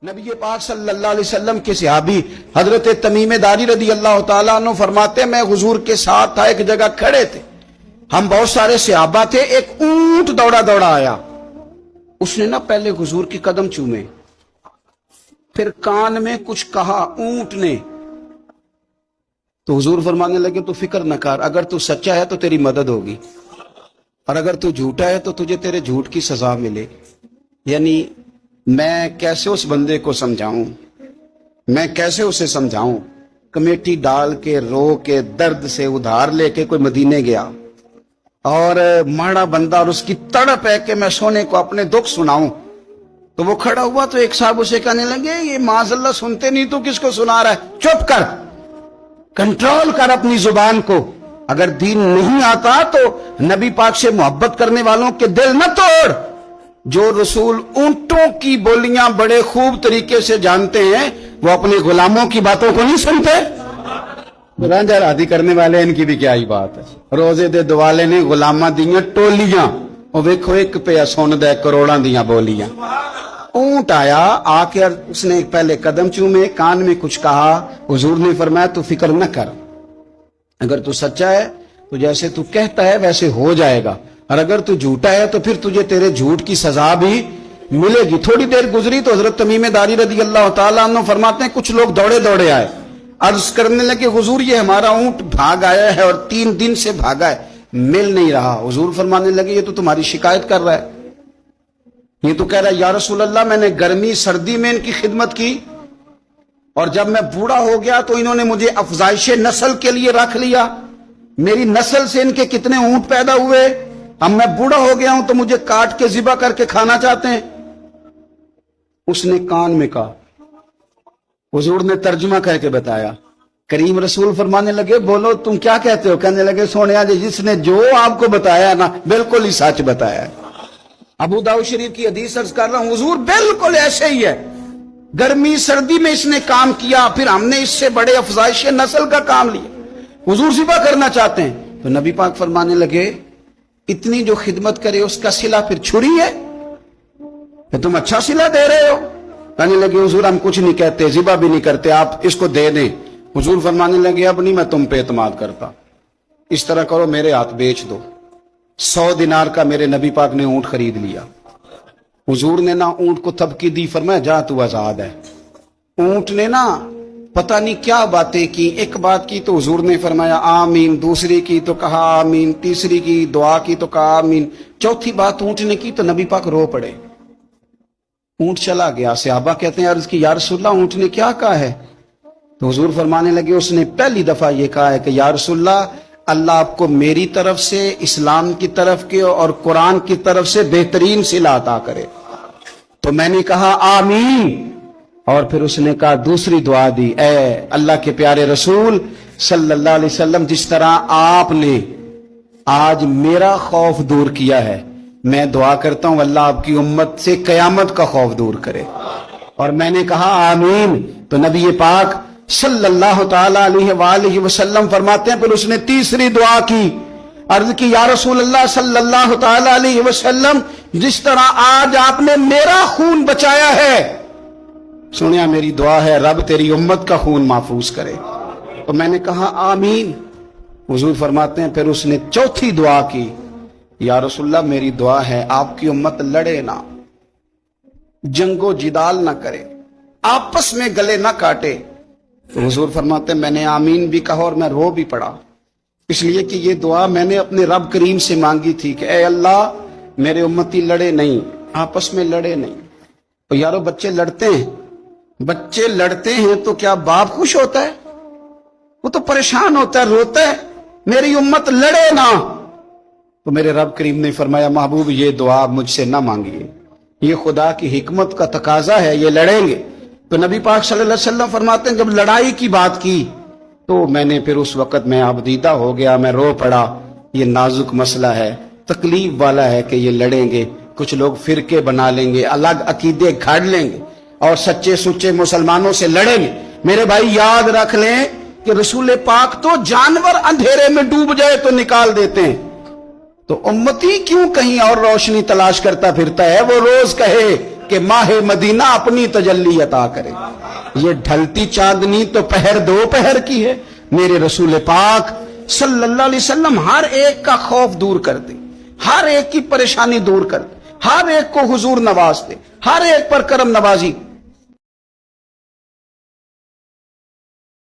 نبی پاک صلی اللہ علیہ وسلم کے صحابی حضرت تمیم داری رضی اللہ تعالیٰ عنہ فرماتے ہیں میں حضور کے ساتھ تھا، ایک جگہ کھڑے تھے، ہم بہت سارے صحابہ تھے، ایک اونٹ دوڑا دوڑا آیا، اس نے پہلے حضور کی قدم چومے، پھر کان میں کچھ کہا اونٹ نے، تو حضور فرمانے لگے تو فکر نہ کر، اگر تو سچا ہے تو تیری مدد ہوگی، اور اگر تو جھوٹا ہے تو تجھے تیرے جھوٹ کی سزا ملے۔ یعنی میں کیسے اس بندے کو سمجھاؤں، میں کیسے اسے سمجھاؤں، کمیٹی ڈال کے رو کے درد سے ادھار لے کے کوئی مدینے گیا اور ماڑا بندہ، اور اس کی تڑپ ہے کہ میں سونے کو اپنے دکھ سناؤں، تو وہ کھڑا ہوا تو ایک صاحب اسے کہنے لگے یہ معاذ اللہ سنتے نہیں تو کس کو سنا رہا ہے، چپ کر، کنٹرول کر اپنی زبان کو، اگر دین نہیں آتا تو نبی پاک سے محبت کرنے والوں کے دل نہ توڑ۔ جو رسول اونٹوں کی بولیاں بڑے خوب طریقے سے جانتے ہیں وہ اپنے غلاموں کی باتوں کو نہیں سنتے۔ رانجھا رادی کرنے والے ان کی بھی کیا ہی بات ہے، روزے دے دوالے نے غلاماں دیاں ٹولیاں، وہ ویکھو ایک پہ سن دے کروڑاں دیاں بولیاں۔ اونٹ آیا، آ کے اس نے پہلے قدم چومے، کان میں کچھ کہا، حضور نے فرمایا تو فکر نہ کر، اگر تو سچا ہے تو جیسے تو کہتا ہے ویسے ہو جائے گا، اور اگر تو جھوٹا ہے تو پھر تجھے تیرے جھوٹ کی سزا بھی ملے گی۔ تھوڑی دیر گزری تو حضرت تمیم داری رضی اللہ تعالیٰ عنہ فرماتے ہیں کچھ لوگ دوڑے دوڑے آئے، عرض کرنے لگے حضور یہ ہمارا اونٹ بھاگ آیا ہے اور 3 دن سے بھاگا ہے، مل نہیں رہا۔ حضور فرمانے لگے یہ تو تمہاری شکایت کر رہا ہے، یہ تو کہہ رہا ہے یا رسول اللہ میں نے گرمی سردی میں ان کی خدمت کی، اور جب میں بوڑھا ہو گیا تو انہوں نے مجھے افزائش نسل کے لیے رکھ لیا، میری نسل سے ان کے کتنے اونٹ پیدا ہوئے، اب میں بوڑھا ہو گیا ہوں تو مجھے کاٹ کے ذبح کر کے کھانا چاہتے ہیں۔ اس نے کان میں کہا، حضور نے ترجمہ کر کے بتایا، کریم رسول فرمانے لگے بولو تم کیا کہتے ہو؟ کہنے لگے سونیا جی جس نے جو آپ کو بتایا نا بالکل ہی سچ بتایا ہے۔ ابو داؤد شریف کی حدیث عرض کر رہا ہوں، حضور بالکل ایسے ہی ہے، گرمی سردی میں اس نے کام کیا، پھر ہم نے اس سے بڑے افزائش نسل کا کام لیا، حضور ذبح کرنا چاہتے ہیں۔ تو نبی پاک فرمانے لگے اتنی جو خدمت کرے اس کا صلہ پھر چھری ہے، کہ تم اچھا صلہ دے رہے ہو؟ کہنے لگے حضور ہم کچھ نہیں کہتے، ذبح بھی نہیں کرتے، آپ اس کو دے دیں۔ حضور فرمانے لگے اب نہیں میں تم پہ اعتماد کرتا، اس طرح کرو میرے ہاتھ بیچ دو۔ 100 دینار کا میرے نبی پاک نے اونٹ خرید لیا۔ حضور نے نا اونٹ کو تھپکی دی، فرمایا جا تو آزاد ہے۔ اونٹ نے نا پتہ نہیں کیا باتیں کی، ایک بات کی تو حضور نے فرمایا آمین، دوسری کی تو کہا آمین، تیسری کی دعا کی تو کہا آمین، چوتھی بات اونٹ نے کی تو نبی پاک رو پڑے، اونٹ چلا گیا۔ صحابہ کہتے ہیں عرض کی یا رسول اللہ اونٹ نے کیا کہا ہے؟ تو حضور فرمانے لگے اس نے پہلی دفعہ یہ کہا ہے کہ یا رسول اللہ اللہ آپ کو میری طرف سے، اسلام کی طرف کے اور قرآن کی طرف سے بہترین صلہ عطا کرے۔ تو میں نے کہا آمین، اور پھر اس نے کہا دوسری دعا دی، اے اللہ کے پیارے رسول صلی اللہ علیہ وسلم جس طرح آپ نے آج میرا خوف دور کیا ہے، میں دعا کرتا ہوں اللہ آپ کی امت سے قیامت کا خوف دور کرے، اور میں نے کہا آمین۔ تو نبی پاک صلی اللہ تعالی علیہ وآلہ وسلم فرماتے ہیں پھر اس نے تیسری دعا کی، عرض کی یا رسول اللہ صلی اللہ تعالی علیہ وسلم جس طرح آج آپ نے میرا خون بچایا ہے، سنیا میری دعا ہے رب تیری امت کا خون محفوظ کرے۔ تو میں نے کہا آمین۔ حضور فرماتے ہیں پھر اس نے چوتھی دعا کی، یا رسول اللہ میری دعا ہے آپ کی امت لڑے نہ، جنگ و جدال نہ کرے، آپس میں گلے نہ کاٹے۔ تو حضور فرماتے ہیں میں نے آمین بھی کہا اور میں رو بھی پڑا، اس لیے کہ یہ دعا میں نے اپنے رب کریم سے مانگی تھی کہ اے اللہ میرے امتی لڑے نہیں، آپس میں لڑے نہیں۔ تو یارو بچے لڑتے ہیں، بچے لڑتے ہیں تو کیا باپ خوش ہوتا ہے؟ وہ تو پریشان ہوتا ہے، روتا ہے، میری امت لڑے نہ۔ تو میرے رب کریم نے فرمایا محبوب یہ دعا مجھ سے نہ مانگیے، یہ خدا کی حکمت کا تقاضا ہے، یہ لڑیں گے۔ تو نبی پاک صلی اللہ علیہ وسلم فرماتے ہیں جب لڑائی کی بات کی تو میں نے پھر اس وقت میں عبدیدہ ہو گیا، میں رو پڑا، یہ نازک مسئلہ ہے، تکلیف والا ہے کہ یہ لڑیں گے، کچھ لوگ فرقے بنا لیں گے، الگ عقیدے گھاڑ لیں گے اور سچے سچے مسلمانوں سے لڑیں گے۔ میرے بھائی یاد رکھ لیں کہ رسول پاک تو جانور اندھیرے میں ڈوب جائے تو نکال دیتے ہیں، تو امتی کیوں کہیں اور روشنی تلاش کرتا پھرتا ہے؟ وہ روز کہے کہ ماہ مدینہ اپنی تجلی عطا کرے. یہ ڈھلتی چاندنی تو پہر دو پہر کی ہے. میرے رسول پاک صلی اللہ علیہ وسلم ہر ایک کا خوف دور کر دے, ہر ایک کی پریشانی دور کر دے, ہر ایک کو حضور نواز دے, ہر ایک پر کرم نوازی